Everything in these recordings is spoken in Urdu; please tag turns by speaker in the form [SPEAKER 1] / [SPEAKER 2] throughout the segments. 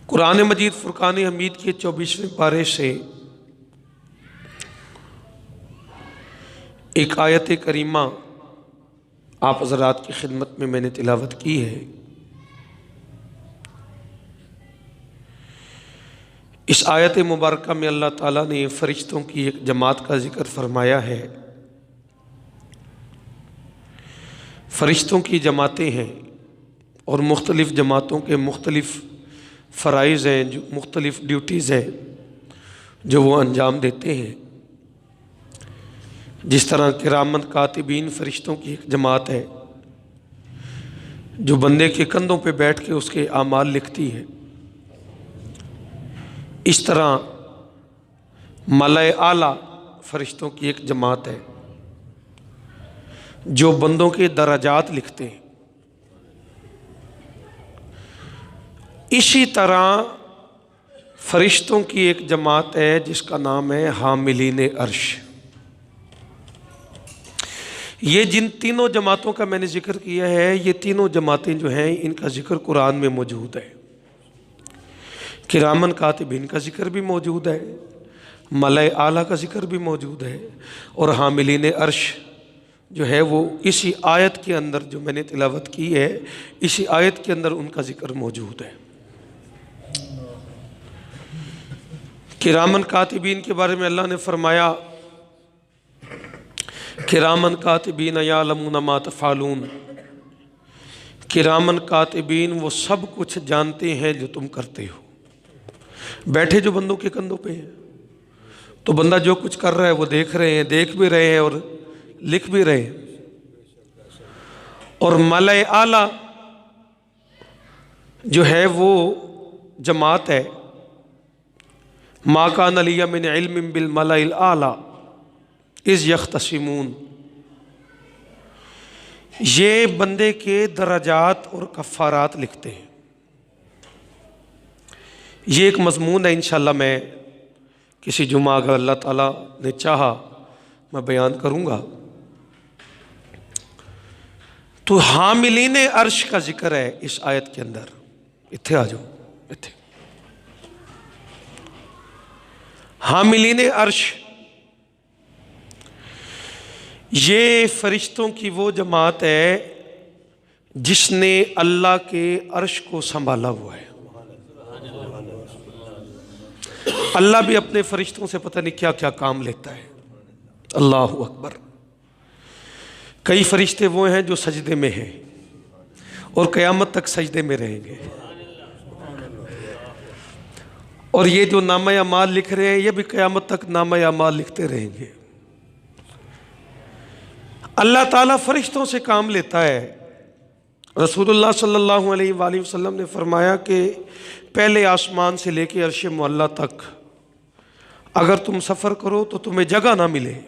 [SPEAKER 1] قرآن مجید فرقان حمید کے 24ویں پارے سے ایک آیت کریمہ آپ حضرات کی خدمت میں میں نے تلاوت کی ہے۔ اس آیت مبارکہ میں اللہ تعالیٰ نے فرشتوں کی ایک جماعت کا ذکر فرمایا ہے۔ فرشتوں کی جماعتیں ہیں اور مختلف جماعتوں کے مختلف فرائض ہیں، جو مختلف ڈیوٹیز ہیں جو وہ انجام دیتے ہیں۔ جس طرح کرامن کاتبین فرشتوں کی ایک جماعت ہے جو بندے کے کندھوں پہ بیٹھ کے اس کے اعمال لکھتی ہے، اس طرح ملائے اعلیٰ فرشتوں کی ایک جماعت ہے جو بندوں کے درجات لکھتے ہیں۔ اسی طرح فرشتوں کی ایک جماعت ہے جس کا نام ہے حاملین عرش۔ یہ جن تینوں جماعتوں کا میں نے ذکر کیا ہے، یہ تینوں جماعتیں جو ہیں ان کا ذکر قرآن میں موجود ہے۔ کرامن کاتبین کا ذکر بھی موجود ہے، ملائے اعلیٰ کا ذکر بھی موجود ہے، اور حاملین عرش جو ہے وہ اسی آیت کے اندر جو میں نے تلاوت کی ہے، اسی آیت کے اندر ان کا ذکر موجود ہے۔ کرامن کاتبین کے بارے میں اللہ نے فرمایا، کرامن کاتبین یعلمون ما تفعلون، کرامن کاتبین وہ سب کچھ جانتے ہیں جو تم کرتے ہو۔ بیٹھے جو بندوں کے کندھوں پہ ہیں تو بندہ جو کچھ کر رہا ہے وہ دیکھ رہے ہیں، دیکھ بھی رہے ہیں اور لکھ بھی رہے ہیں۔ اور ملائے اعلیٰ جو ہے وہ جماعت ہے، ما کان لی من علم بالملأ الاعلیٰ اذ یختصمون، یہ بندے کے درجات اور کفارات لکھتے ہیں۔ یہ ایک مضمون ہے، انشاءاللہ میں کسی جمعہ اگر اللہ تعالیٰ نے چاہا میں بیان کروں گا۔ تو حاملین عرش کا ذکر ہے اس آیت کے اندر۔ اتھے آ جاؤ، اتھے حاملین عرش، یہ فرشتوں کی وہ جماعت ہے جس نے اللہ کے عرش کو سنبھالا ہوا ہے۔ اللہ بھی اپنے فرشتوں سے پتہ نہیں کیا کیا کام لیتا ہے۔ اللہ اکبر۔ کئی فرشتے وہ ہیں جو سجدے میں ہیں اور قیامت تک سجدے میں رہیں گے، اور یہ جو نامہ اعمال لکھ رہے ہیں یہ بھی قیامت تک نامہ اعمال لکھتے رہیں گے۔ اللہ تعالیٰ فرشتوں سے کام لیتا ہے۔ رسول اللہ صلی اللہ علیہ وآلہ وسلم نے فرمایا کہ پہلے آسمان سے لے کے عرش معلیٰ تک اگر تم سفر کرو تو تمہیں جگہ نہ ملے،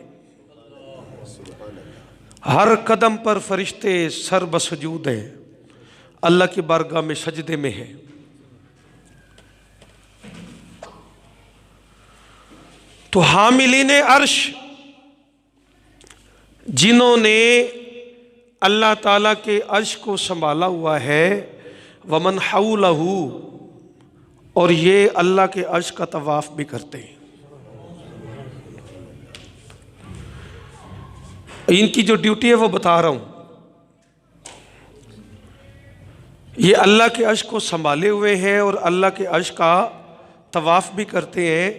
[SPEAKER 1] ہر قدم پر فرشتے سر بسجود ہیں، اللہ کی بارگاہ میں سجدے میں ہیں۔ تو حاملین عرش جنہوں نے اللہ تعالیٰ کے عرش کو سنبھالا ہوا ہے، ومن حولہ، اور یہ اللہ کے عرش کا طواف بھی کرتے ہیں۔ ان کی جو ڈیوٹی ہے وہ بتا رہا ہوں۔ یہ اللہ کے عرش کو سنبھالے ہوئے ہیں اور اللہ کے عرش کا طواف بھی کرتے ہیں،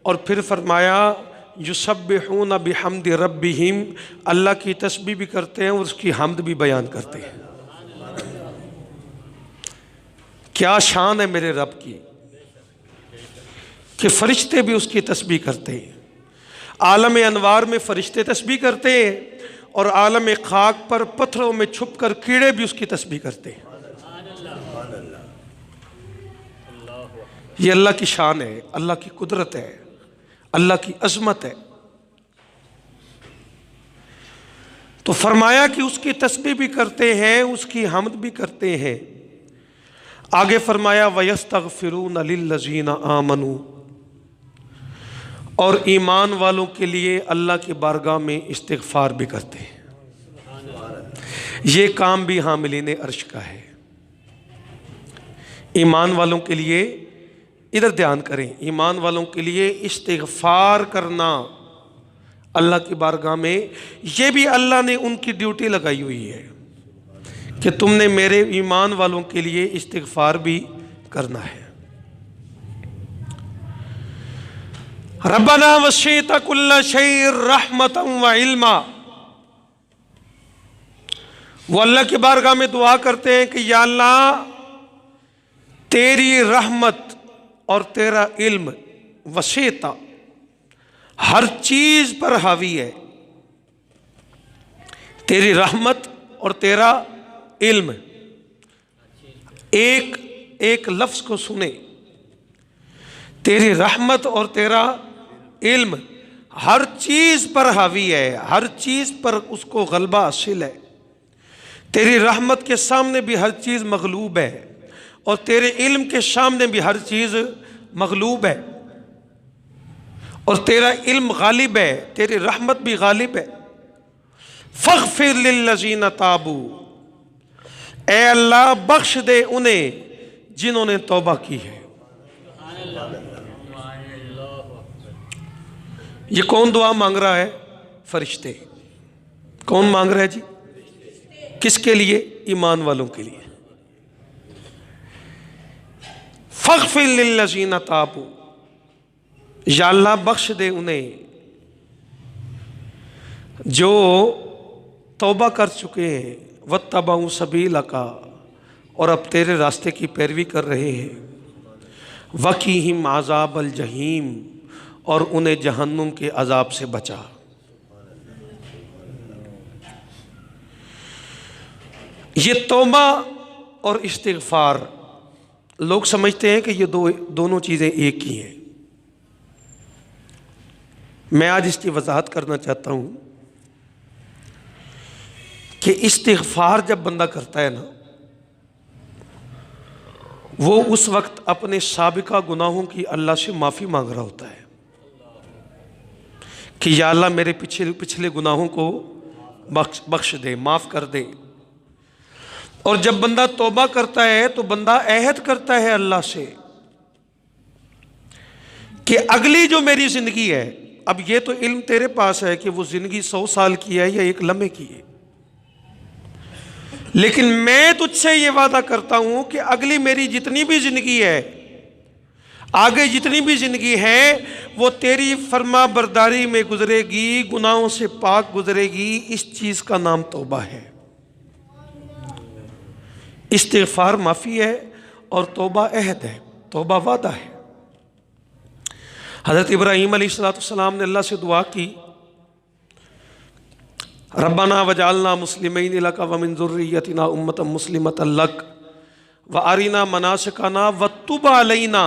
[SPEAKER 1] اور پھر فرمایا یسبحون بحمد ربہم، اللہ کی تسبیح بھی کرتے ہیں اور اس کی حمد بھی بیان کرتے ہیں۔ کیا شان ہے میرے رب کی کہ فرشتے بھی اس کی تسبیح کرتے ہیں۔ عالم انوار میں فرشتے تسبیح کرتے ہیں اور عالم خاک پر پتھروں میں چھپ کر کیڑے بھی اس کی تسبیح کرتے ہیں۔ یہ اللہ کی شان ہے، اللہ کی قدرت ہے، اللہ کی عظمت ہے۔ تو فرمایا کہ اس کی تسبیح بھی کرتے ہیں، اس کی حمد بھی کرتے ہیں۔ آگے فرمایا وَيَسْتَغْفِرُونَ لِلَّذِينَ آمَنُوا، اور ایمان والوں کے لیے اللہ کی بارگاہ میں استغفار بھی کرتے ہیں۔ یہ کام بھی حاملین عرش کا ہے۔ ایمان والوں کے لیے ادھر دھیان کریں، ایمان والوں کے لیے استغفار کرنا اللہ کی بارگاہ میں، یہ بھی اللہ نے ان کی ڈیوٹی لگائی ہوئی ہے کہ تم نے میرے ایمان والوں کے لیے استغفار بھی کرنا ہے۔ ربنا وسعت کل شیء رحمتا وعلما، وہ اللہ کی بارگاہ میں دعا کرتے ہیں کہ یا اللہ تیری رحمت اور تیرا علم وسعت ہر چیز پر حاوی ہے، تیری رحمت اور تیرا علم، ایک لفظ کو سنیں، تیری رحمت اور تیرا علم ہر چیز پر حاوی ہے، ہر چیز پر اس کو غلبہ حاصل ہے، تیری رحمت کے سامنے بھی ہر چیز مغلوب ہے اور تیرے علم کے سامنے بھی ہر چیز مغلوب ہے، اور تیرا علم غالب ہے، تیری رحمت بھی غالب ہے۔ فاغفر للذین تابوا، اے اللہ بخش دے انہیں جنہوں نے توبہ کی ہے۔ یہ کون دعا مانگ رہا ہے؟ فرشتے۔ کون مانگ رہا ہے جی؟ کس کے لیے؟ ایمان والوں کے لیے۔ فاغفر للذین تابوا، یا اللہ بخش دے انہیں جو توبہ کر چکے ہیں، واتبعوا سبیلک، اور اب تیرے راستے کی پیروی کر رہے ہیں، وقیہم عذاب الجحیم، اور انہیں جہنم کے عذاب سے بچا۔ یہ توبہ اور استغفار لوگ سمجھتے ہیں کہ یہ دونوں چیزیں ایک ہی ہیں۔ میں آج اس کی وضاحت کرنا چاہتا ہوں کہ استغفار جب بندہ کرتا ہے نا، وہ اس وقت اپنے سابقہ گناہوں کی اللہ سے معافی مانگ رہا ہوتا ہے کہ یا اللہ میرے پچھلے گناہوں کو بخش دے، معاف کر دے۔ اور جب بندہ توبہ کرتا ہے تو بندہ عہد کرتا ہے اللہ سے کہ اگلی جو میری زندگی ہے، اب یہ تو علم تیرے پاس ہے کہ وہ زندگی 100 سال کی ہے یا ایک لمحے کی ہے، لیکن میں تجھ سے یہ وعدہ کرتا ہوں کہ اگلی میری جتنی بھی زندگی ہے، آگے جتنی بھی زندگی ہے، وہ تیری فرما برداری میں گزرے گی، گناہوں سے پاک گزرے گی۔ اس چیز کا نام توبہ ہے۔ استغفار معافی ہے اور توبہ عہد ہے، توبہ وعدہ ہے۔ حضرت ابراہیم علیہ السلام نے اللہ سے دعا کی، ربنا وجعلنا مسلمین لک ومن ذریتنا امۃ مسلمۃ لک وارنا مناسکنا وتب علینا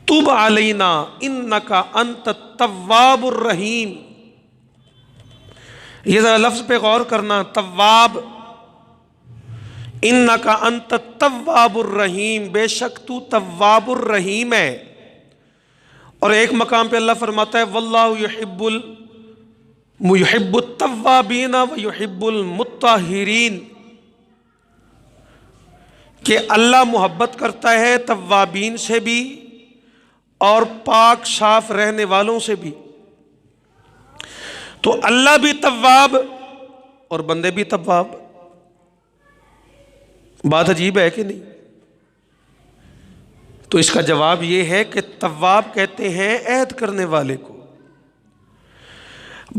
[SPEAKER 1] تب علینا انک انت التواب الرحیم۔ یہ ذرا لفظ پہ غور کرنا، تواب، انک انت التواب الرحیم، بے شک تو تواب الرحیم ہے۔ اور ایک مقام پہ اللہ فرماتا ہے واللہ یحب التوابین ویحب المطہرین، کہ اللہ محبت کرتا ہے توابین سے بھی اور پاک صاف رہنے والوں سے بھی۔ تو اللہ بھی تواب اور بندے بھی تواب۔ بات عجیب ہے کہ نہیں؟ تو اس کا جواب یہ ہے کہ تواب کہتے ہیں عہد کرنے والے کو۔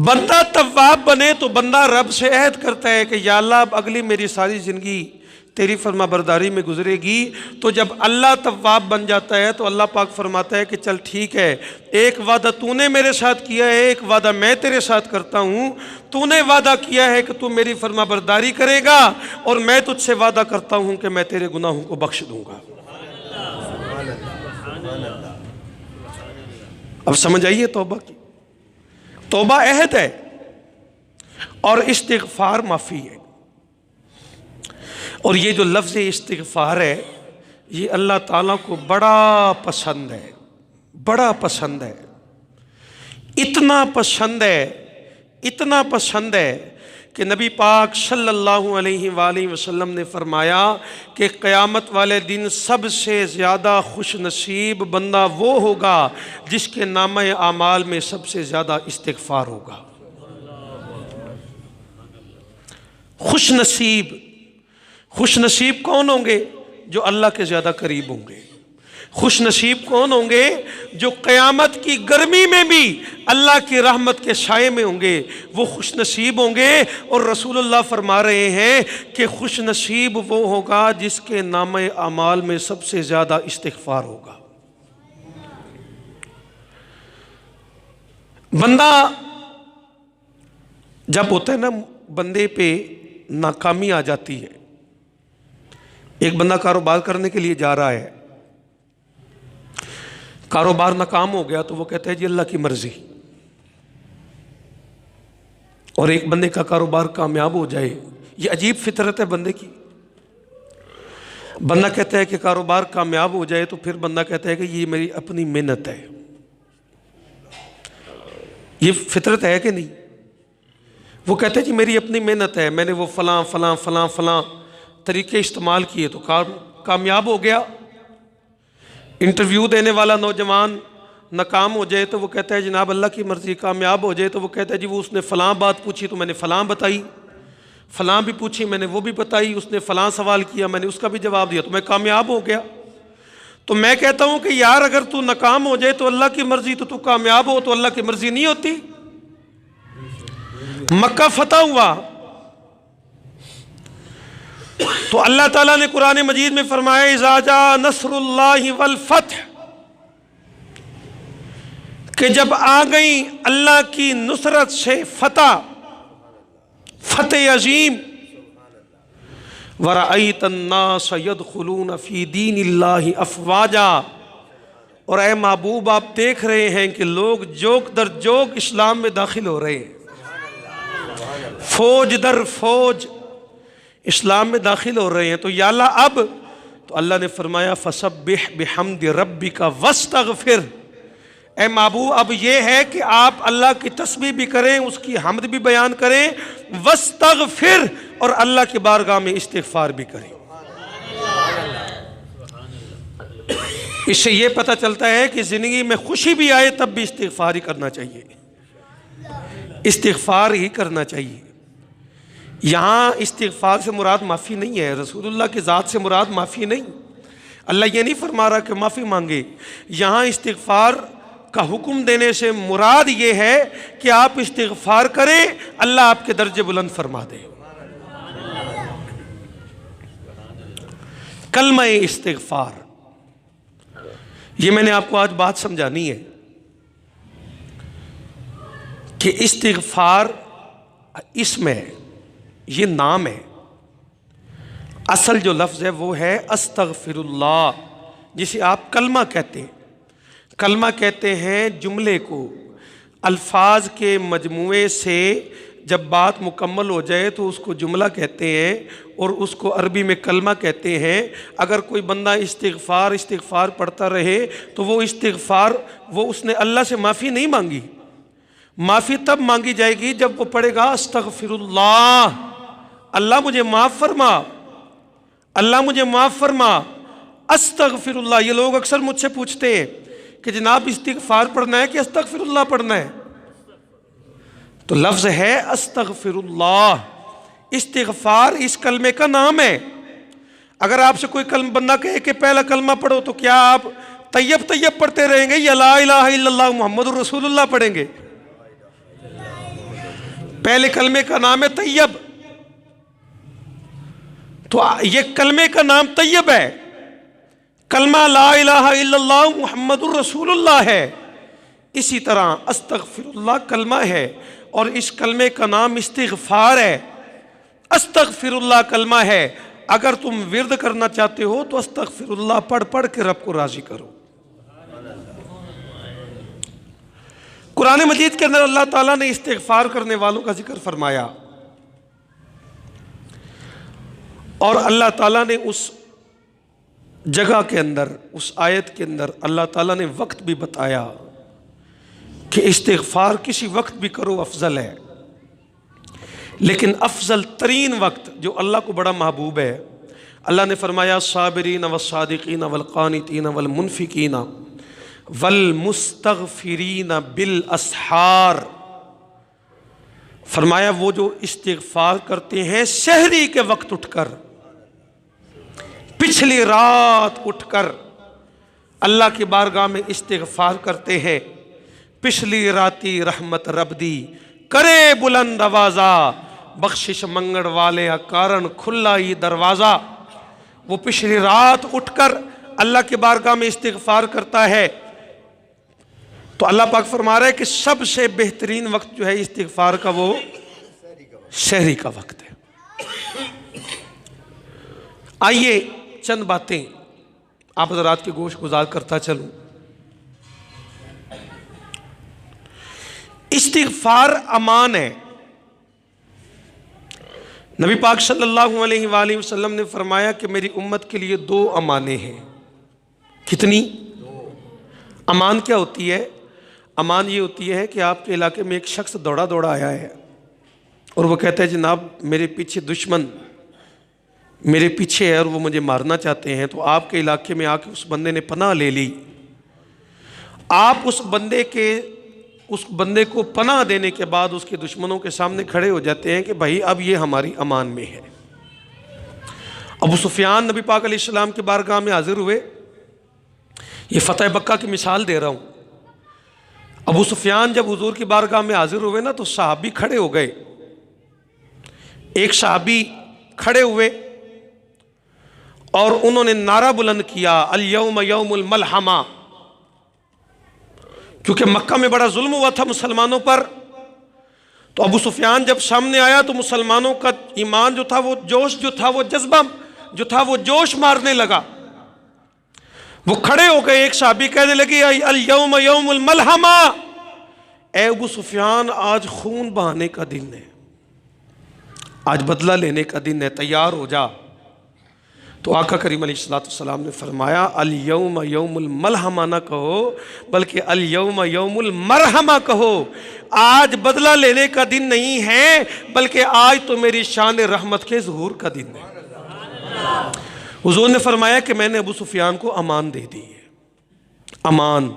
[SPEAKER 1] بندہ تواب بنے تو بندہ رب سے عہد کرتا ہے کہ یا اللہ اب اگلی میری ساری زندگی تیری فرما برداری میں گزرے گی۔ تو جب اللہ تواب بن جاتا ہے تو اللہ پاک فرماتا ہے کہ چل ٹھیک ہے، ایک وعدہ تو نے میرے ساتھ کیا ہے، ایک وعدہ میں تیرے ساتھ کرتا ہوں۔ تو نے وعدہ کیا ہے کہ تو میری فرما برداری کرے گا، اور میں تجھ سے وعدہ کرتا ہوں کہ میں تیرے گناہوں کو بخش دوں گا۔ اب سمجھ آئیے توبہ کی؟ توبہ عہد ہے اور استغفار معافی ہے۔ اور یہ جو لفظ استغفار ہے، یہ اللہ تعالیٰ کو بڑا پسند ہے، بڑا پسند ہے، اتنا پسند ہے، اتنا پسند ہے کہ نبی پاک صلی اللہ علیہ وآلہ وسلم نے فرمایا کہ قیامت والے دن سب سے زیادہ خوش نصیب بندہ وہ ہوگا جس کے نامہ اعمال میں سب سے زیادہ استغفار ہوگا۔ خوش نصیب کون ہوں گے؟ جو اللہ کے زیادہ قریب ہوں گے۔ خوش نصیب کون ہوں گے؟ جو قیامت کی گرمی میں بھی اللہ کی رحمت کے سائے میں ہوں گے، وہ خوش نصیب ہوں گے۔ اور رسول اللہ فرما رہے ہیں کہ خوش نصیب وہ ہوگا جس کے نامہ اعمال میں سب سے زیادہ استغفار ہوگا۔ بندہ جب ہوتا ہے نا، بندے پہ ناکامی آ جاتی ہے۔ ایک بندہ کاروبار کرنے کے لیے جا رہا ہے، کاروبار ناکام ہو گیا تو وہ کہتا ہے جی اللہ کی مرضی۔ اور ایک بندے کا کاروبار کامیاب ہو جائے، یہ عجیب فطرت ہے بندے کی۔ بندہ کہتا ہے کہ کاروبار کامیاب ہو جائے تو پھر بندہ کہتا ہے کہ یہ میری اپنی محنت ہے۔ یہ فطرت ہے کہ نہیں؟ وہ کہتا ہے جی میری اپنی محنت ہے، میں نے وہ فلاں فلاں فلاں فلاں طریقے استعمال کیے تو کامیاب ہو گیا۔ انٹرویو دینے والا نوجوان ناکام ہو جائے تو وہ کہتا ہے جناب اللہ کی مرضی۔ کامیاب ہو جائے تو وہ کہتا ہے جی وہ اس نے فلاں بات پوچھی تو میں نے فلاں بتائی، فلاں بھی پوچھی میں نے وہ بھی بتائی، اس نے فلاں سوال کیا میں نے اس کا بھی جواب دیا تو میں کامیاب ہو گیا۔ تو میں کہتا ہوں کہ یار اگر تو ناکام ہو جائے تو اللہ کی مرضی تو کامیاب ہو تو اللہ کی مرضی نہیں ہوتی۔ مکہ فتح ہوا تو اللہ تعالیٰ نے قرآن مجید میں فرمایا اذا جاء نصر اللہ والفتح، کہ جب آ گئی اللہ کی نصرت سے فتح عظیم، وَرَأَيْتَ النَّاسَ يَدْخُلُونَ فِي دِينِ اللَّهِ أَفْوَاجًا، اور اے محبوب آپ دیکھ رہے ہیں کہ لوگ جوک در جوک اسلام میں داخل ہو رہے ہیں، فوج در فوج اسلام میں داخل ہو رہے ہیں۔ تو یا اللہ اب تو اللہ نے فرمایا فَسَبِّحْ بِحَمْدِ رَبِّكَ وَاسْتَغْفِرْ، اے محبوب اب یہ ہے کہ آپ اللہ کی تسبیح بھی کریں، اس کی حمد بھی بیان کریں، وَاسْتَغْفِرْ، اور اللہ کی بارگاہ میں استغفار بھی کریں۔ اس سے یہ پتہ چلتا ہے کہ زندگی میں خوشی بھی آئے تب بھی استغفار ہی کرنا چاہیے، استغفار ہی کرنا چاہیے۔ یہاں استغفار سے مراد معافی نہیں ہے، رسول اللہ کی ذات سے مراد معافی نہیں، اللہ یہ نہیں فرما رہا کہ معافی مانگے۔ یہاں استغفار کا حکم دینے سے مراد یہ ہے کہ آپ استغفار کریں، اللہ آپ کے درجے بلند فرما دے۔ کلمہ استغفار، یہ میں نے آپ کو آج بات سمجھانی ہے کہ استغفار اسم ہے، یہ نام ہے، اصل جو لفظ ہے وہ ہے استغفر اللہ، جسے آپ کلمہ کہتے ہیں۔ کلمہ کہتے ہیں جملے کو، الفاظ کے مجموعے سے جب بات مکمل ہو جائے تو اس کو جملہ کہتے ہیں اور اس کو عربی میں کلمہ کہتے ہیں۔ اگر کوئی بندہ استغفار پڑھتا رہے تو وہ استغفار اس نے اللہ سے معافی نہیں مانگی، معافی تب مانگی جائے گی جب وہ پڑھے گا استغفر اللہ، اللہ مجھے معاف فرما، اللہ مجھے معاف فرما، استغفر اللہ۔ یہ لوگ اکثر مجھ سے پوچھتے ہیں کہ جناب استغفار پڑھنا ہے کہ استغفر اللہ پڑھنا ہے؟ تو لفظ ہے استغفر اللہ، استغفار اس کلمے کا نام ہے۔ اگر آپ سے کوئی بندہ کہے کہ پہلا کلمہ پڑھو تو کیا آپ طیب طیب پڑھتے رہیں گے یا لا الہ الا اللہ محمد الرسول اللہ پڑھیں گے؟ پہلے کلمے کا نام ہے طیب، تو یہ کلمے کا نام طیب ہے، کلمہ لا الہ الا اللہ محمد الرسول اللہ ہے۔ اسی طرح استغفر اللہ کلمہ ہے اور اس کلمے کا نام استغفار ہے۔ استغفر اللہ کلمہ ہے، اگر تم ورد کرنا چاہتے ہو تو استغفر اللہ پڑھ پڑھ کے رب کو راضی کرو۔ قرآن مجید کے اندر اللہ تعالیٰ نے استغفار کرنے والوں کا ذکر فرمایا، اور اللہ تعالیٰ نے اس جگہ کے اندر، اس آیت کے اندر اللہ تعالیٰ نے وقت بھی بتایا کہ استغفار کسی وقت بھی کرو افضل ہے، لیکن افضل ترین وقت جو اللہ کو بڑا محبوب ہے، اللہ نے فرمایا صابرین والصادقین والقانتین والمنفقین والمستغفرین بالاسحار، فرمایا وہ جو استغفار کرتے ہیں سحری کے وقت اٹھ کر، پچھلی رات اٹھ کر اللہ کی بارگاہ میں استغفار کرتے ہیں، پچھلی راتی رحمت رب دی کرے بلند آوازہ، بخشش منگڑ والے کارن کھلا ہی دروازہ، وہ پچھلی رات اٹھ کر اللہ کی بارگاہ میں استغفار کرتا ہے، تو اللہ پاک فرما رہا ہے کہ سب سے بہترین وقت جو ہے استغفار کا وہ سحری کا وقت ہے۔ آئیے چند باتیں آپ حضرات کی گوش گزار کرتا چلوں۔ استغفار امان ہے۔ نبی پاک صلی اللہ علیہ وآلہ وسلم نے فرمایا کہ میری امت کے لیے 2 امانیں ہیں۔ کتنی؟ امان کیا ہوتی ہے؟ امان یہ ہوتی ہے کہ آپ کے علاقے میں ایک شخص دوڑا دوڑا آیا ہے اور وہ کہتا ہے جناب میرے پیچھے دشمن میرے پیچھے ہے اور وہ مجھے مارنا چاہتے ہیں، تو آپ کے علاقے میں آ کے اس بندے نے پناہ لے لی، آپ اس بندے کو پناہ دینے کے بعد اس کے دشمنوں کے سامنے کھڑے ہو جاتے ہیں کہ بھائی اب یہ ہماری امان میں ہے۔ ابو سفیان نبی پاک علیہ السلام کی بارگاہ میں حاضر ہوئے، یہ فتح مکہ کی مثال دے رہا ہوں۔ ابو سفیان جب حضور کی بارگاہ میں حاضر ہوئے نا تو صحابی کھڑے ہو گئے، ایک صحابی کھڑے ہوئے اور انہوں نے نعرہ بلند کیا الیوم یوم الملحمہ، کیونکہ مکہ میں بڑا ظلم ہوا تھا مسلمانوں پر، تو ابو سفیان جب سامنے آیا تو مسلمانوں کا ایمان جو تھا، وہ جوش جو تھا، وہ جذبہ جو تھا، وہ جوش مارنے لگا، وہ کھڑے ہو گئے، ایک صحابی کہنے لگے الیوم یوم الملحمہ، اے ابو سفیان آج خون بہانے کا دن ہے، آج بدلہ لینے کا دن ہے، تیار ہو جا۔ تو آقا کریم علیہ السلام نے فرمایا الیوم یوم الملحمہ نہ کہو بلکہ الیوم یوم المرحمہ کہو، آج بدلہ لینے کا دن نہیں ہے بلکہ آج تو میری شان رحمت کے ظہور کا دن ہے۔ حضور نے فرمایا کہ میں نے ابو سفیان کو امان دے دی ہے۔ امان،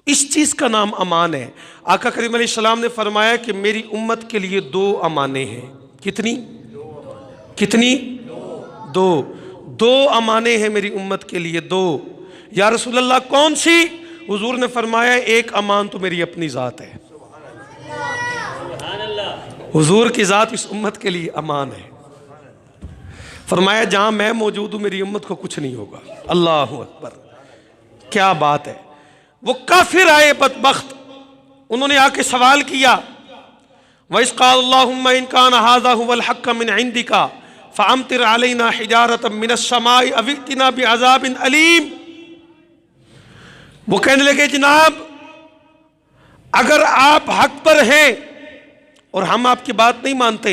[SPEAKER 1] اس چیز کا نام امان ہے۔ آقا کریم علیہ السلام نے فرمایا کہ میری امت کے لیے 2 امانیں ہیں۔ کتنی؟ 2 امانیں ہیں میری امت کے لیے، 2۔ یا رسول اللہ کون سی؟ حضور نے فرمایا ایک امان تو میری اپنی ذات ہے، حضور کی ذات اس امت کے لیے امان ہے۔ فرمایا جہاں میں موجود ہوں میری امت کو کچھ نہیں ہوگا۔ اللہ اکبر، کیا بات ہے۔ وہ کافر آئے بدبخت، انہوں نے آ کے سوال کیا وَإِذْ قَالَ اللَّهُمَّ إِنْ كَانَ هَذَا هُوَ الْحَقَّ مِنْ عِنْدِكَ فَأَمْطِرْ عَلَيْنَا حِجَارَةً مِنَ السَّمَاءِ أَوْ ائْتِنَا بِعَذَابٍ أَلِيمٍ۔ وہ کہنے لگے جناب اگر آپ حق پر ہیں اور ہم آپ کی بات نہیں مانتے،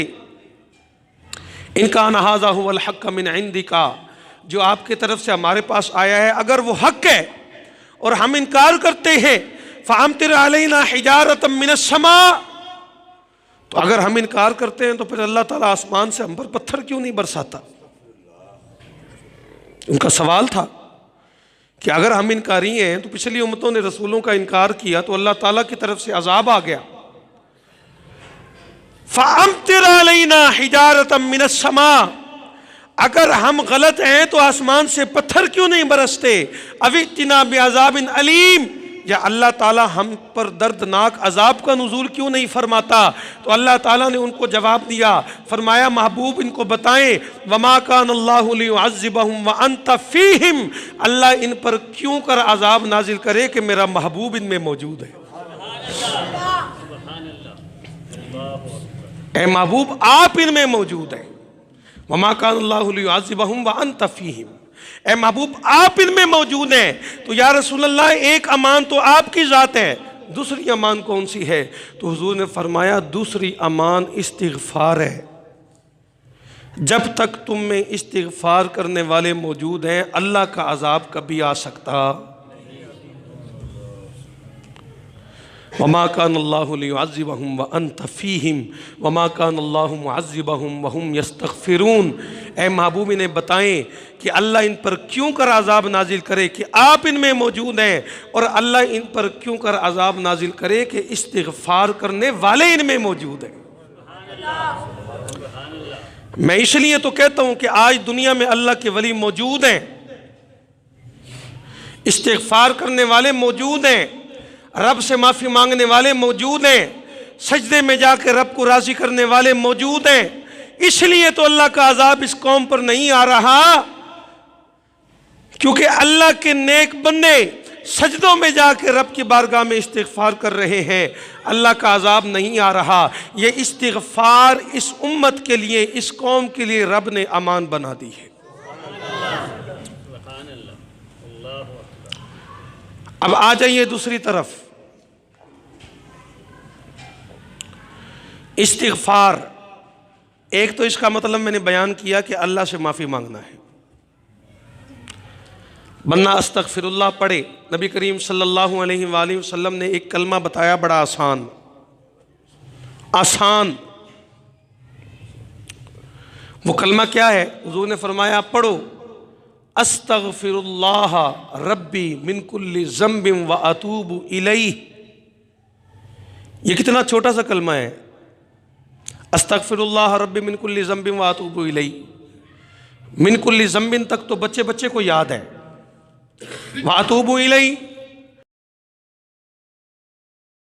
[SPEAKER 1] إِنْ كَانَ هَذَا هُوَ الْحَقَّ مِنْ عِنْدِكَ، جو آپ کی طرف سے ہمارے پاس آیا ہے اگر وہ حق ہے اور ہم انکار کرتے ہیں، فَأَمْطِرْ عَلَيْنَا حِجَارَةً مِنَ السَّمَاءِ، تو اگر ہم انکار کرتے ہیں تو پھر اللہ تعالیٰ آسمان سے ہم پر پتھر کیوں نہیں برساتا؟ ان کا سوال تھا کہ اگر ہم انکاری ہیں تو پچھلی امتوں نے رسولوں کا انکار کیا تو اللہ تعالیٰ کی طرف سے عذاب آ گیا۔ فَأَمْطِرْ عَلَيْنَا حِجَارَةً مِنَ السَّمَاءِ، اگر ہم غلط ہیں تو آسمان سے پتھر کیوں نہیں برستے؟ أَوْ ائْتِنَا بِعَذَابٍ أَلِيمٍ، یا اللہ تعالیٰ ہم پر دردناک عذاب کا نزول کیوں نہیں فرماتا؟ تو اللہ تعالیٰ نے ان کو جواب دیا، فرمایا محبوب ان کو بتائیں وَمَا كَانَ اللَّهُ لِيُعَذِّبَهُمْ وَأَنْتَ فِيهِمْ، اللہ ان پر کیوں کر عذاب نازل کرے کہ میرا محبوب ان میں موجود ہے۔ اے محبوب آپ ان میں موجود ہیں۔ وَمَا كَانَ اللَّهُ لِيُعَذِّبَهُمْ وَأَنْتَ فِيهِمْ، اے محبوب آپ ان میں موجود ہیں۔ تو یا رسول اللہ ایک امان تو آپ کی ذات ہے، دوسری امان کون سی ہے؟ تو حضور نے فرمایا دوسری امان استغفار ہے۔ جب تک تم میں استغفار کرنے والے موجود ہیں اللہ کا عذاب کبھی آ سکتا۔ وما کان اللہ لیعذبہم وانت فیہم وما کان اللہ معذبہم وہم یستغفرون۔ اے محبوب انہیں بتائیں کہ اللہ ان پر کیوں کر عذاب نازل کرے کہ آپ ان میں موجود ہیں، اور اللہ ان پر کیوں کر عذاب نازل کرے کہ استغفار کرنے والے ان میں موجود ہیں۔ میں اس لیے تو کہتا ہوں کہ آج دنیا میں اللہ کے ولی موجود ہیں، استغفار کرنے والے موجود ہیں، رب سے معافی مانگنے والے موجود ہیں، سجدے میں جا کے رب کو راضی کرنے والے موجود ہیں۔ اس لیے تو اللہ کا عذاب اس قوم پر نہیں آ رہا، کیونکہ اللہ کے نیک بندے سجدوں میں جا کے رب کی بارگاہ میں استغفار کر رہے ہیں، اللہ کا عذاب نہیں آ رہا۔ یہ استغفار اس امت کے لیے، اس قوم کے لیے رب نے امان بنا دی ہے۔ اب آ جائیے دوسری طرف، استغفار ایک تو اس کا مطلب میں نے بیان کیا کہ اللہ سے معافی مانگنا ہے، بندہ استغفر اللہ پڑھے۔ نبی کریم صلی اللہ علیہ وآلہ وسلم نے ایک کلمہ بتایا بڑا آسان۔ وہ کلمہ کیا ہے؟ حضور نے فرمایا پڑھو استغفر اللہ ربی من کل ذنب واتوب الیہ۔ یہ کتنا چھوٹا سا کلمہ ہے، استغفر اللہ ربی من کل ذنب واتوب الیہ۔ من کل ذنب تک تو بچے کو یاد ہے، واتوب الیہ